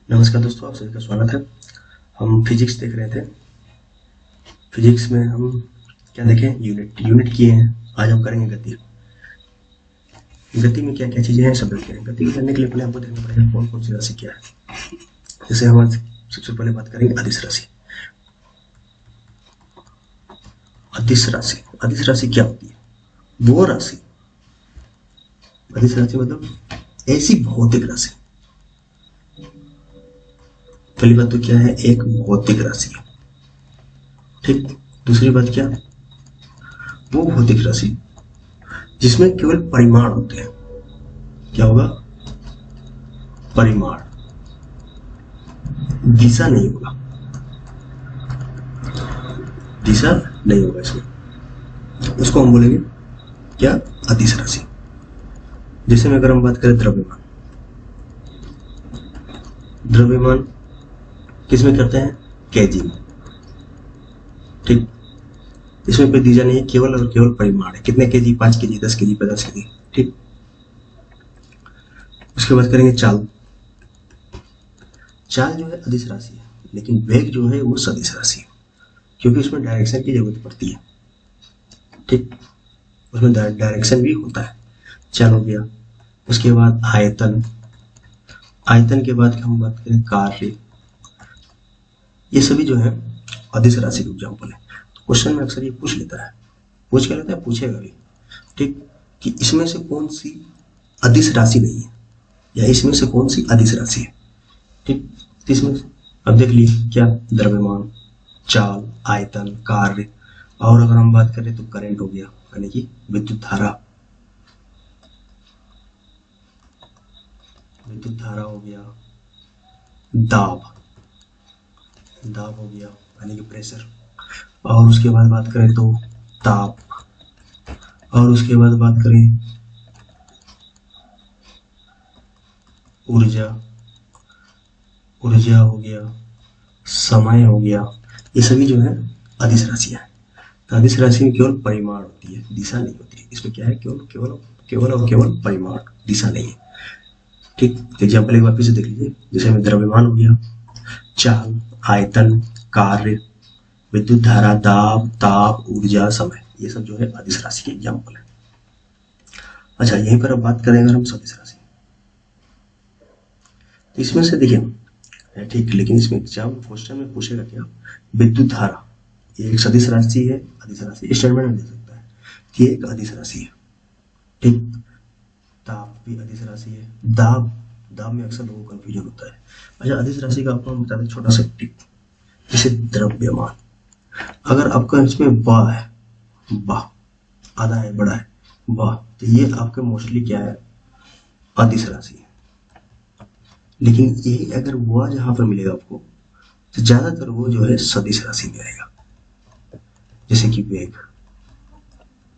नमस्कार दोस्तों, आप सभी का स्वागत है। हम फिजिक्स देख रहे थे। फिजिक्स में हम क्या देखें? यूनिट किए हैं। आज हम करेंगे गति। गति में क्या क्या चीजें हैं सब देखते हैं। गति को जानने के लिए पहले हमको देखना पड़ेगा कौन कौन सी राशि क्या है। जैसे हम आज सबसे पहले बात करेंगे अदिश राशि। अदिश राशि, अदिश राशि क्या होती है? वो राशि, अदिश राशि मतलब ऐसी भौतिक राशि। पहली बात तो क्या है? एक भौतिक राशि है, ठीक। दूसरी बात क्या? वो भौतिक राशि जिसमें केवल परिमाण होते हैं। क्या होगा? परिमाण, दिशा नहीं होगा। दिशा नहीं होगा इसमें। उसको हम बोलेंगे क्या? अदिश राशि। जैसे में अगर हम बात करें द्रव्यमान, द्रव्यमान किसमें करते हैं? केजी में, ठीक। इसमें कोई दिशा नहीं है, केवल और केवल परिमाण है। कितने केजी? 5 केजी, 10 केजी, 50 केजी, ठीक। उसके बाद करेंगे चाल। चाल जो है अदिश राशि है, लेकिन वेग जो है वो सदिश राशि है, क्योंकि उसमें डायरेक्शन की जरूरत पड़ती है, ठीक। उसमें डायरेक्शन भी होता है। चाल हो गया। उसके बाद आयतन, आयतन के बाद हम बात करें कार्य। ये सभी जो है अदिश राशि के एग्जाम्पल है। तो क्वेश्चन में अक्सर ये पूछ लेता है, पूछ क्या लेता है, पूछेगा भी, ठीक, कि इसमें से कौन सी अदिश राशि नहीं है, या इसमें से कौन सी अदिश राशि है, ठीक। इसमें अब देख लिए क्या? द्रव्यमान, चाल, आयतन, कार्य। और अगर हम बात करें तो करंट हो गया, यानी कि विद्युत धारा, विद्युत धारा हो गया। दाब, दाब हो गया यानी कि प्रेशर। और उसके बाद बात करें तो ताप। और उसके बाद बात करें ऊर्जा, ऊर्जा हो गया, समय हो गया। ये सभी जो है अदिश राशियां हैं। तो अदिश राशि में केवल परिमाण होती है, दिशा नहीं होती है। इसमें क्या है? केवल केवल केवल और केवल परिमाण, दिशा नहीं है, ठीक। एग्जाम्पल एक बार फिर से देख लीजिए। जैसे में द्रव्यमान हो गया, चाल, आयतन, कार्य, विद्युत धारा, दाब, ताप, ऊर्जा, समय, ये सब जो है अदिश राशि के एग्जाम्पल है। अच्छा, यहीं पर अब बात करें अगर हम सदिश राशि, तो इसमें से देखिए, ठीक, लेकिन इसमें एग्जाम क्वेश्चन में पूछेगा क्या? विद्युत धारा, ये एक सदिश राशि है, अदिश राशि। स्टेटमेंट में दे सकता है कि एक अदिश राशि है, ठीक। ताप भी अदिश राशि है। दाब, दाब में अक्सर लोगों को कंफ्यूजन होता है। अच्छा, अदिश राशि का आपको हम बता दें छोटा सा टिप। जैसे द्रव्यमान, अगर आपका इसमें बा है, बा आधा है, बड़ा है, बा, तो ये आपके मोस्टली क्या है? अदिश राशि है। लेकिन यही अगर वह जहां पर मिलेगा आपको, तो ज्यादातर वो जो है सदिश राशि में आएगा। जैसे कि वेग,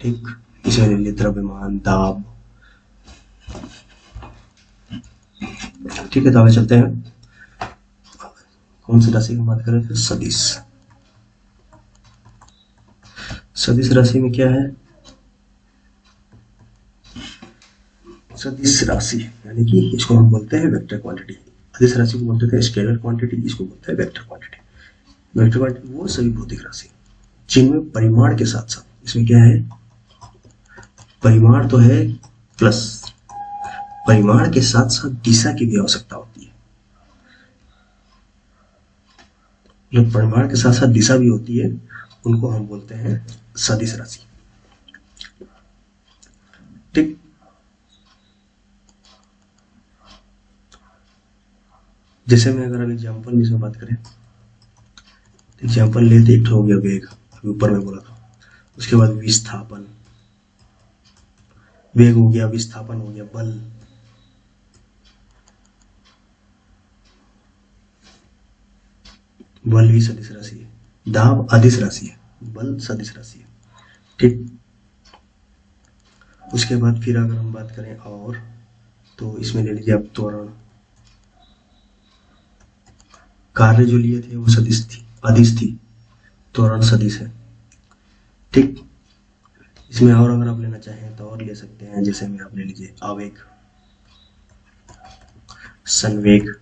ठीक। इसमें ले लिए द्रव्यमान, दाब, ठीक है। तो आगे चलते हैं। कौन सी राशि की बात करें? फिर सदिश। सदिश राशि में क्या है? सदिश राशि यानी कि इसको हम बोलते हैं वेक्टर क्वांटिटी। अदिश राशि को बोलते थे स्केलर क्वांटिटी, इसको बोलते हैं वेक्टर क्वांटिटी। वेक्टर क्वांटिटी वो सभी भौतिक राशि जिनमें परिमाण के साथ साथ, इसमें क्या है? परिमाण तो है, प्लस परिमाण के साथ साथ दिशा की भी आवश्यकता होती है। जो परिमाण के साथ साथ दिशा भी होती है, उनको हम बोलते हैं सदिश राशि, ठीक। जैसे मैं अगर एग्जाम्पल इसमें बात करें, एग्जाम्पल लेते एक हो गया वेग, अभी ऊपर में बोला था। उसके बाद विस्थापन, वेग हो गया, विस्थापन हो गया, बल, बल भी सदिश राशि है। दाब अदिश राशि है, बल सदिश राशि है, ठीक। उसके बाद फिर अगर हम बात करें और, तो इसमें ले लीजिए आप त्वरण। कार्य जो लिए थे वो सदिश थी, अदिश थी, त्वरण सदिश है, ठीक। इसमें और अगर आप लेना चाहें तो और ले सकते हैं। जैसे में आप ले लीजिए आवेग, संवेग,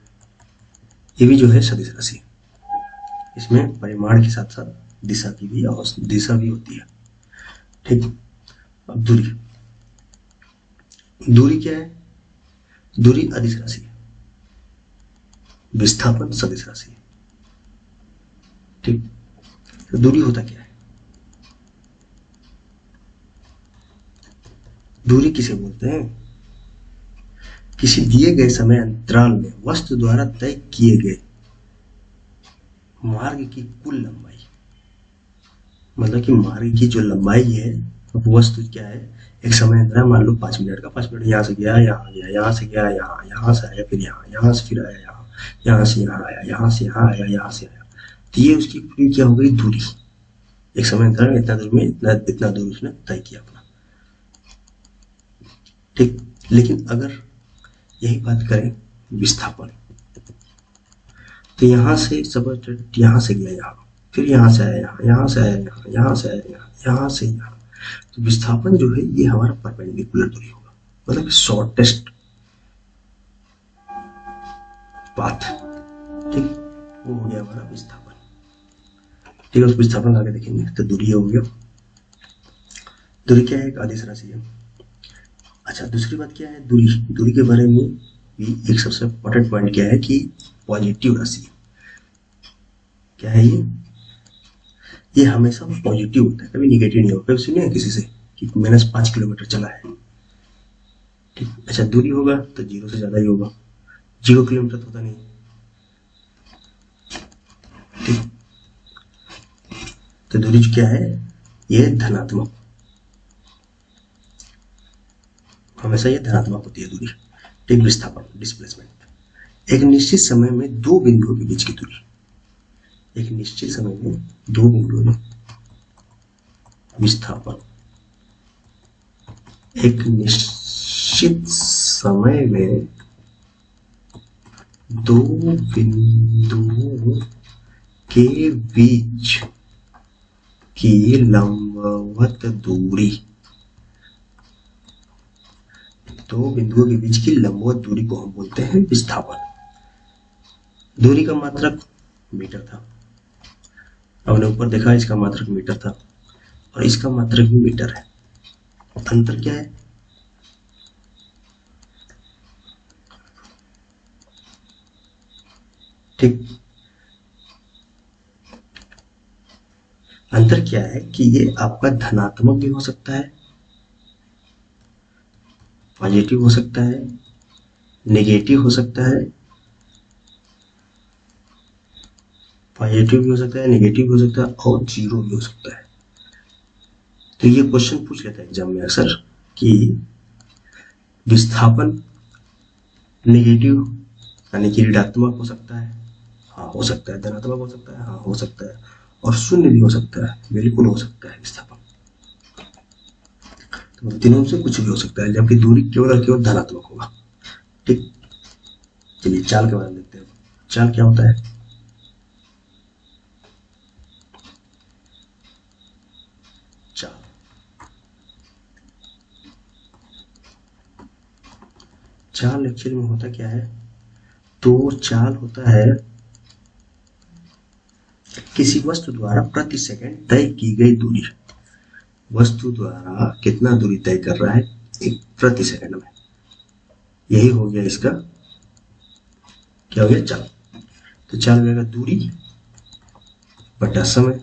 ये भी जो है सदिश राशि। इसमें परिमाण के साथ साथ दिशा की भी दिशा भी होती है। ठीक। अब दूरी, दूरी क्या है? दूरी अदिश राशि है, विस्थापन सदिश राशि है। ठीक। तो दूरी होता क्या है? दूरी किसे बोलते हैं? किसी दिए गए समय अंतराल में वस्तु द्वारा तय किए गए मार्ग की कुल लंबाई, मतलब कि मार्ग की जो लंबाई है, अब वस्तु क्या है, एक समय अंतराल मान लो 5 मिनट का, 5 मिनट यहाँ से गया, यहाँ गया, यहाँ से गया, यहाँ, यहाँ से आया, फिर यहाँ, यहाँ से फिर आया, यहाँ, यहाँ से यहाँ आया, यहाँ से यहाँ आया, यहाँ से आया। तो ये उसकी पूरी क्या हो गई? दूरी। एक समय अंतराल में इतना दूर में इतना दूर उसने तय किया अपना। ठीक। लेकिन अगर यही बात करें विस्थापन, तो यहाँ से सब यहाँ से गया यहाँ, फिर यहाँ से आया यहाँ, यहाँ से आया यहाँ, यहाँ से आया यहाँ, यहाँ से यहाँ। तो विस्थापन जो है ये हमारा परपेंडिकुलर दूरी होगा, मतलब शॉर्टेस्ट पाथ। ठीक। वो हो गया हमारा विस्थापन। ठीक है, उस विस्थापन आगे देखेंगे। तो दूरी हो गया। दूरी क्या है? एक आदेश राशि है। अच्छा, दूसरी बात क्या है? दूरी, दूरी के बारे में भी एक सबसे इम्पोर्टेंट पॉइंट क्या है कि पॉजिटिव राशि। क्या है ये हमेशा पॉजिटिव होता है, कभी निगेटिव नहीं होगा। कभी सुनिए है किसी से कि -5 किलोमीटर चला है? ठीक। अच्छा, दूरी होगा तो 0 से ज्यादा ही होगा, 0 किलोमीटर तो होता नहीं। ठीक। तो दूरी क्या है? ये धनात्मक, हमेशा ये धनात्मक होती है दूरी। ठीक। विस्थापन, डिस्प्लेसमेंट, एक निश्चित समय में दो बिंदुओं के बीच की दूरी। एक निश्चित समय में दो बिंदुओं में विस्थापन, एक निश्चित समय में दो बिंदुओं के बीच की लंबवत दूरी, दो बिंदुओं के बीच की लंबवत दूरी को हम बोलते हैं विस्थापन। दूरी का मात्रक मीटर था, हमने ऊपर देखा इसका मात्रक मीटर था, और इसका मात्रक भी मीटर है। अंतर क्या है? ठीक। अंतर क्या है कि ये आपका धनात्मक भी हो सकता है, पॉजिटिव हो सकता है, नेगेटिव हो सकता है, पॉजिटिव भी हो सकता है, नेगेटिव भी हो सकता है, और जीरो भी हो सकता है। तो ये क्वेश्चन पूछ लेता है एग्जाम में अक्सर कि विस्थापन नेगेटिव यानी कि ऋणात्मक हो सकता है? हाँ हो सकता है। धनात्मक हो सकता है? हाँ हो सकता है। और शून्य भी हो सकता है? बिल्कुल हो सकता है विस्थापन। तो तीनों से कुछ भी हो सकता है, जबकि दूरी केवल और केवल धनात्मक होगा। ठीक। चलिए चाल के बारे में देखते हैं। चाल क्या होता है? चाल, चाल एक्चुअली में होता क्या है? तो चाल होता है किसी वस्तु द्वारा प्रति सेकंड तय की गई दूरी। वस्तु द्वारा कितना दूरी तय कर रहा है? एक प्रति सेकंड में। यही हो गया इसका क्या हो गया? चाल। तो चाल हो जाएगा दूरी बटा समय।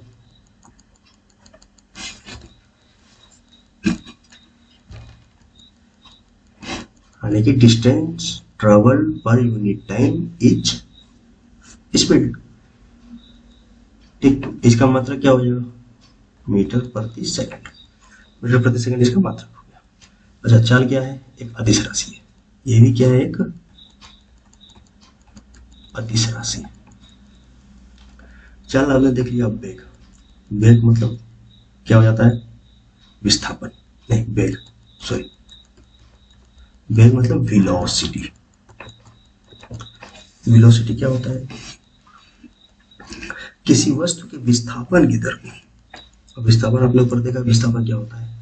यानी कि distance travel per unit time is speed. ठीक। इसका मात्रक क्या हो जाएगा? मीटर प्रति सेकंड। मीटर प्रति सेकंड इसका मात्रक हो गया। अच्छा, चाल क्या है? एक अदिश राशि है। ये भी क्या है? एक अदिश राशि। चाल आपने देख लिया। अब वेग, वेग मतलब क्या हो जाता है? विस्थापन नहीं, वेग, सॉरी, वेग मतलब वेलोसिटी। वेलोसिटी क्या होता है? किसी वस्तु के विस्थापन की दर को, विस्थापन आपने ऊपर देखा, विस्थापन क्या होता है?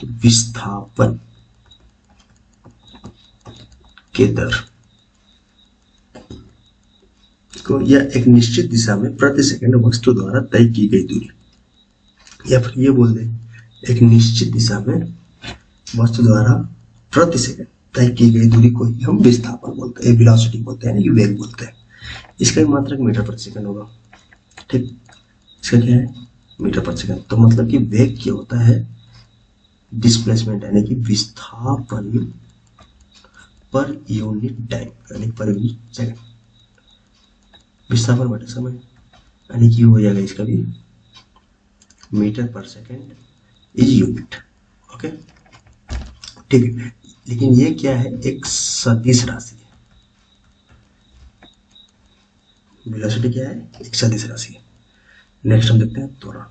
तो विस्थापन के दर को या एक निश्चित दिशा में प्रति सेकंड वस्तु द्वारा तय की गई दूरी, या फिर ये बोल दे एक निश्चित दिशा में वस्तु द्वारा प्रति सेकंड तय की गई दूरी को ही हम विस्थापन बोलते हैं, वेलोसिटी बोलते हैं, यानी कि वेग बोलते हैं। इसका मात्रक मीटर प्रति सेकंड होगा। ठीक, इसका क्या है? मीटर प्रति सेकंड। तो मतलब कि वेग क्या होता है? डिस्प्लेसमेंट यानी कि विस्थापन पर यूनिट टाइम यानी पर यूनिट सेकंड। विस्थापन बटे समय यानी कि हो जाएगा इसका भी मीटर पर सेकंड इज यूनिट। ओके, ठीक है। लेकिन ये क्या है? एक सदिश राशि है। वेलोसिटी क्या है? एक सदिश राशि है। नेक्स्ट हम देखते हैं त्वरण।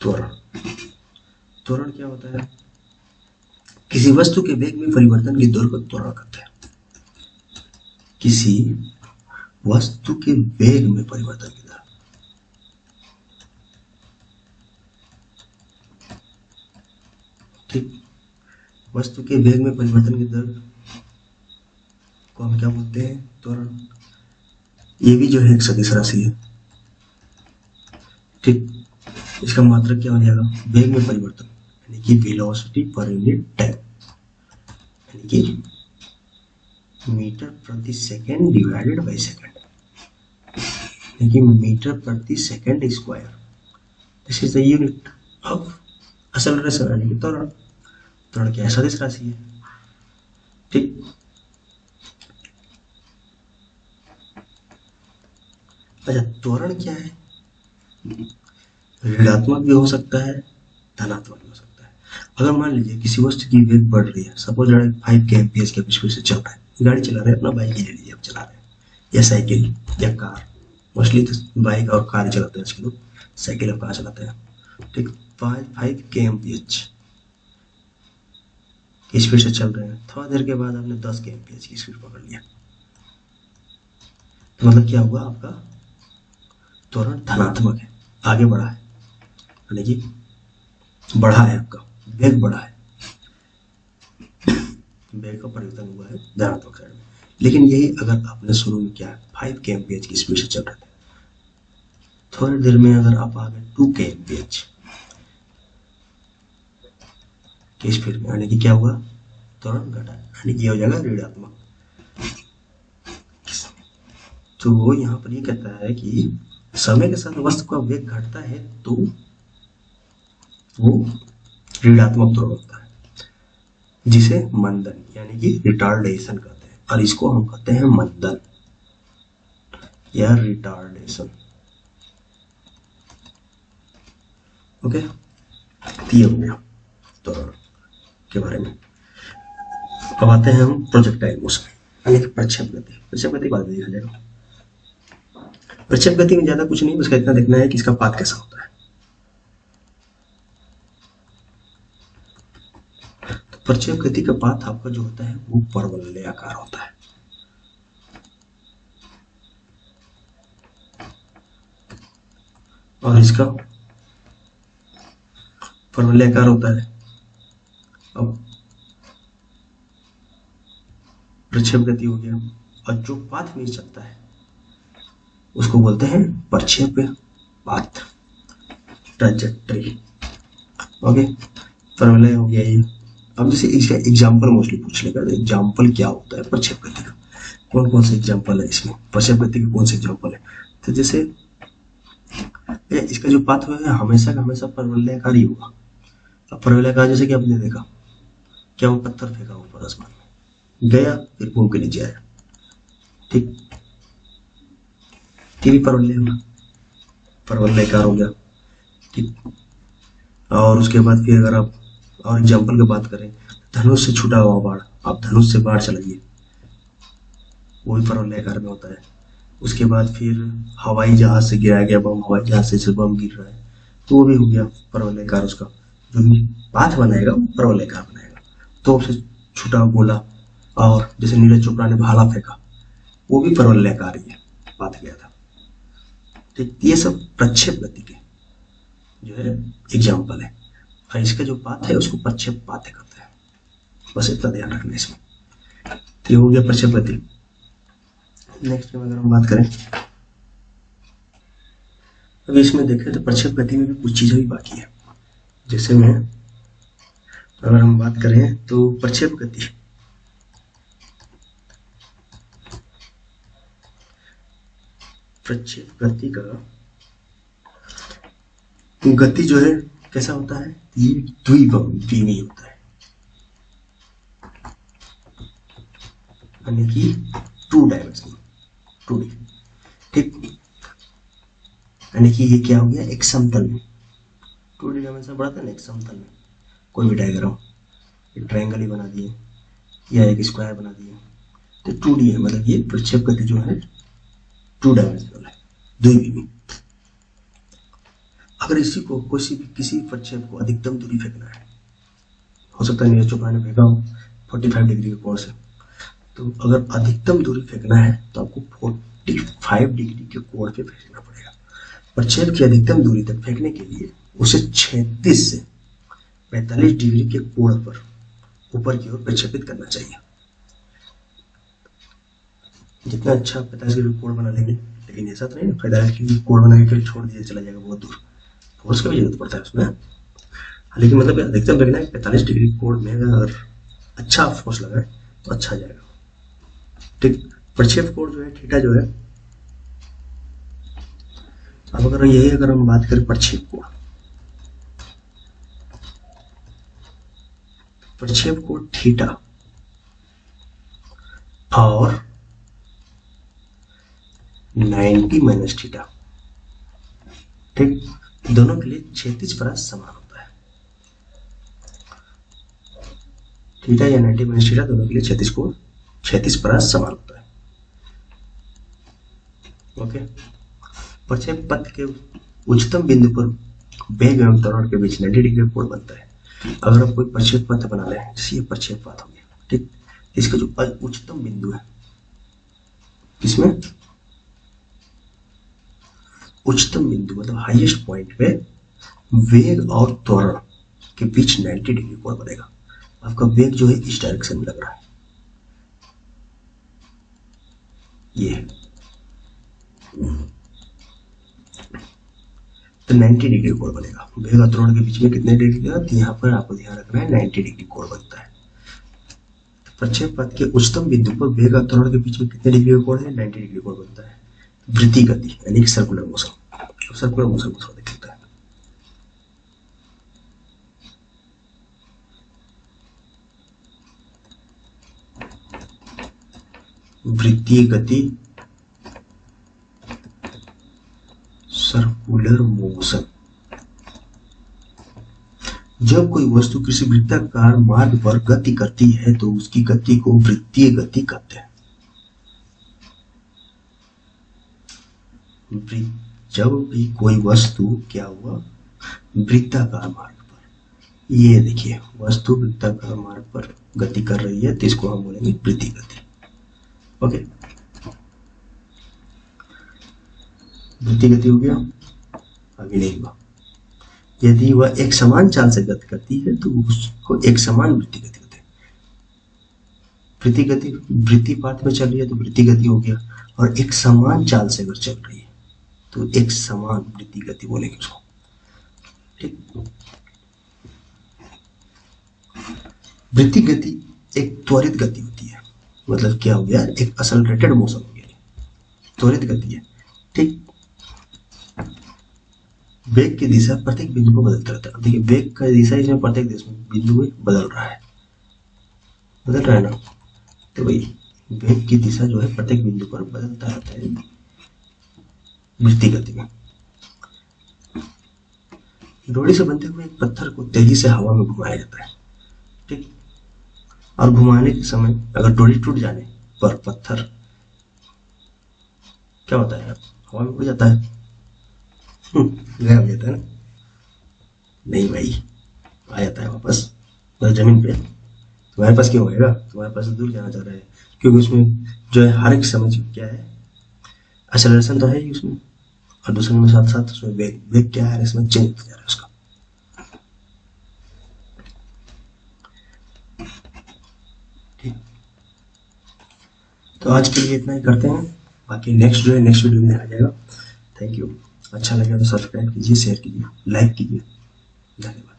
त्वरण त्वरण क्या होता है? किसी वस्तु के वेग में परिवर्तन की दर को त्वरण कहते हैं। किसी वस्तु के वेग में परिवर्तन की दर, ठीक, वस्तु के वेग में परिवर्तन की दर को हम क्या बोलते हैं? त्वरण। ये भी जो है एक सदिश राशि है। ठीक, इसका मात्रक क्या हो जाएगा? वेग में परिवर्तन यानी कि वेलोसिटी पर यूनिट टाइम यानी कि मीटर प्रति सेकंड डिवाइडेड बाय सेकंड, यानी कि मीटर प्रति second square. This is the unit of acceleration यानी कि त्वरण। त्वरण क्या है? सदिश राशि है। ठीक, अच्छा, त्वरण क्या है? ऋणात्मक भी हो सकता है, धनात्मक भी हो सकता है। अगर मान लीजिए किसी वस्तु की वेग बढ़ रही है, सपोज 5 के एमपीएस के स्पीड से चल रहा है, गाड़ी चला रहे हैं, अपना बाइक ही ले लीजिए, आप चला रहे हैं, या साइकिल या कार। मोस्टली तो बाइक और कार चलाते हैं आजकल लोग, साइकिल और कार चलाते हैं। ठीक, 5 के एमपीएच की स्पीड से चल रहे हैं। थोड़ा देर के बाद आपने 10 के एमपीएच की स्पीड पकड़ लिया, तो मतलब क्या हुआ? आपका त्वरण धनात्मक है, आगे बढ़ा है, यानी कि बढ़ा है, आपका वेग बढ़ा है, वेग का परिवर्तन हुआ है धनात्मक साइड में। लेकिन यही अगर आपने शुरू में क्या 5 के एमपीएच की स्पीड से चल रहे थे, थोड़ी देर में अगर आप आ गए 2 के एमपीएच की स्पीड में, यानी कि क्या हुआ? त्वरण घटा, यानी कि हो जाएगा ऋणात्मक। तो वो यहाँ पर ये कहता है कि समय के साथ वस्तु का वेग घटता है तो वो ऋणात्मक त्वरण होता है, जिसे मंदन यानी कि रिटार्डेशन कहते हैं, और इसको हम कहते हैं मंदन या रिटार्डेशन। ओके, तो ये हो गया त्वरण के बारे में। अब आते हैं हम प्रोजेक्टाइल मोशन यानी कि प्रक्षेप गति। प्रक्षेप गति बाद में देखा जाएगा। प्रक्षेप गति में ज्यादा कुछ नहीं, बस इतना देखना है कि इसका पाथ कैसा होता है। तो प्रक्षेप गति का पाथ आपका जो होता है वो परवलयाकार होता है। और इसका परवलयाकार होता है। अब प्रक्षेप गति हो गया, और जो पाथ में चलता है उसको बोलते हैं प्रक्षेप पाथ, ट्रैजेक्टरी। ओके, परवलय हो गया ये। अब जैसे इसका एग्जाम्पल मोस्टली पूछ लेगा, एग्जाम्पल क्या होता है प्रक्षेप गति का, कौन कौन से एग्जाम्पल है इसमें, प्रक्षेप गति के कौन से एग्जाम्पल है? तो जैसे इसका जो पाथ है हमेशा का हमेशा परवलयाकार ही होगा। अब परवलयाकार जैसे कि आपने देखा, क्या वो पत्थर फेंका ऊपर आसमान में, गया फिर घूम के नीचे आया, ठीक, भी परवलयाकार हो गया। ठीक, और उसके बाद फिर अगर आप और एग्जाम्पल की बात करें, धनुष से छूटा हुआ बाढ़, आप धनुष से बाढ़ चलाइए, वो भी परवलयाकार में होता है। उसके बाद फिर हवाई जहाज से गिराया गया बम, हवाई जहाज से बम गिर रहा है, तो वो भी हो गया परवलयाकार। उसका जो पाथ बनाएगा वो परवलयाकार बनाएगा। तो उससे छूटा गोला, और जैसे नीरज चोपड़ा ने भाला फेंका, वो भी परवलयाकार ही है, पाथ गया था। ठीक, ये सब प्रक्षेप गति के जो है एग्जाम्पल है, और इसका जो पाथ है उसको प्रक्षेप पाथ कहते हैं। बस इतना ध्यान रखना इसमें। तो ये हो गया प्रक्षेप गति। नेक्स्ट में अगर हम बात करें, अभी इसमें देखें तो प्रक्षेप गति में भी कुछ चीजें भी बाकी है। जैसे में अगर हम बात करें तो प्रक्षेप गति का गति जो है कैसा होता है, ये द्विविमीय होता है, यानी कि 2 डायमेंशनल, 2D। ठीक, यानी कि ये क्या हो गया, एक समतल में 2D डायमेंशन बढ़ाता है ना, एक समतल में कोई भी डायग्राम, एक ट्रायंगल ही बना दिए या एक स्क्वायर बना दिए तो 2D है, मतलब ये प्रक्षेप गति जो है 2 डायमेंशनल है, द्विविमीय। अगर इसी को किसी प्रक्षेप को अधिकतम दूरी फेंकना है, हो सकता है नीरज चोपड़ा ने फेंका हो 45 डिग्री के कोण से, तो अगर अधिकतम दूरी फेंकना है तो आपको 45 डिग्री के कोण पे फेंकना पड़ेगा। प्रक्षेप की अधिकतम दूरी तक फेंकने के लिए उसे 36 से 45 डिग्री के कोण पर ऊपर की ओर प्रक्षेपित करना चाहिए। जितना अच्छा 45 डिग्री कोण बना लेंगे, लेकिन ऐसा तो नहीं ना 45 डिग्री कोण बना के छोड़ दिया चला जाएगा बहुत दूर, फोर्स का भी जरूरत पड़ता है उसमें। लेकिन मतलब अधिकतम देखना है 45 डिग्री कोण में अगर अच्छा फोर्स लगा तो अच्छा जाएगा। ठीक, प्रक्षेप कोण जो है थीटा जो है, अब अगर हम बात करें प्रक्षेप कोण थीटा और 90 माइनस थीटा, ठीक, दोनों के लिए क्षैतिज परास समान होता है। थीटा या 90 माइनस थीटा दोनों के लिए क्षैतिज परास समान होता है। ओके, प्रक्षेप पथ के उच्चतम बिंदु पर वेग एवं त्वरण के बीच 90 डिग्री कोण बनता है। अगर आप कोई प्रक्षेप पथ बना रहे हैं, जैसे ये प्रक्षेप पथ हो गया, ठीक, इसका जो उच्चतम बिंदु है, किसमें उच्चतम बिंदु मतलब हाईएस्ट पॉइंट पे वेग और त्वरण के बीच 90 डिग्री कोण बनेगा। आपका वेग जो है इस डायरेक्शन में लग रहा है, ये तो 90 डिग्री कोण बनेगा। वेग और त्वरण के बीच में कितने डिग्री का, तो यहाँ पर आपको ध्यान रखना है 90 डिग्री कोण बनता है। प्रक्षेप पथ के उच्चतम बिंदु पर वेग और त्वरण के बीच में कितने डिग्री का कोण है, 90 डिग्री कोण बनता है। वृत्ति गति यानी कि सर्कुलर मोशन को थोड़ा देख लेते हैं। वृत्तीय गति, सर्कुलर मोशन। जब कोई वस्तु किसी वृत्ताकार मार्ग पर गति करती है तो उसकी गति को वृत्तीय गति कहते हैं। जब भी कोई वस्तु क्या हुआ, वृत्ताकार मार्ग पर, ये देखिए वस्तु वृत्ताकार मार्ग पर गति कर रही है तो इसको हम बोलेंगे वृत्तीय गति। ओके, वृत्तीय गति हो गया, आगे नहीं हुआ। यदि वह एक समान चाल से गति करती है तो उसको एक समान वृत्तीय गति होती है। वृत्तीय गति वृत्तीय पाथ में चल रही है तो वृत्तीय गति हो गया, और एक समान चाल से अगर चल रही है तो एक समान वृत्तीय गति बोलेंगे उसको। ठीक, वृत्तीय गति एक त्वरित गति होती है, मतलब क्या हो गया, एक एक्सेलरेटेड मोशन हो गया, त्वरित गति है। ठीक, वेग की दिशा प्रत्येक बिंदु को बदलता रहता है। देखिए वेग का दिशा इसमें प्रत्येक बिंदु में बदल रहा है ना, तो वही वेग की दिशा जो है प्रत्येक बिंदु पर बदलता रहता है वृत्तीय गति में। डोरी से बनते हुए एक पत्थर को तेजी से हवा में घुमाया जाता है। ठीक, और घुमाने के समय अगर डोरी टूट जाने पर पत्थर क्या होता है, हवा में उड़ जाता है, गया हो जाता है ना, नहीं भाई, आ जाता है वापस जमीन पे। तुम्हारे पास क्यों होएगा, तुम्हारे पास दूर जाना चाह रहा है, क्योंकि उसमें जो है हर एक समय क्या है, एक्सेलरेशन तो है ही उसमें, और दूसरे में साथ साथ उसमें वेग क्या है, इसमें चेंज होता जा रहा है उसका। ठीक, तो आज के लिए इतना ही करते हैं, बाकी नेक्स्ट वीडियो में देखा जाएगा। Thank you. अच्छा लगा तो सब्सक्राइब कीजिए, शेयर कीजिए, लाइक कीजिए। धन्यवाद।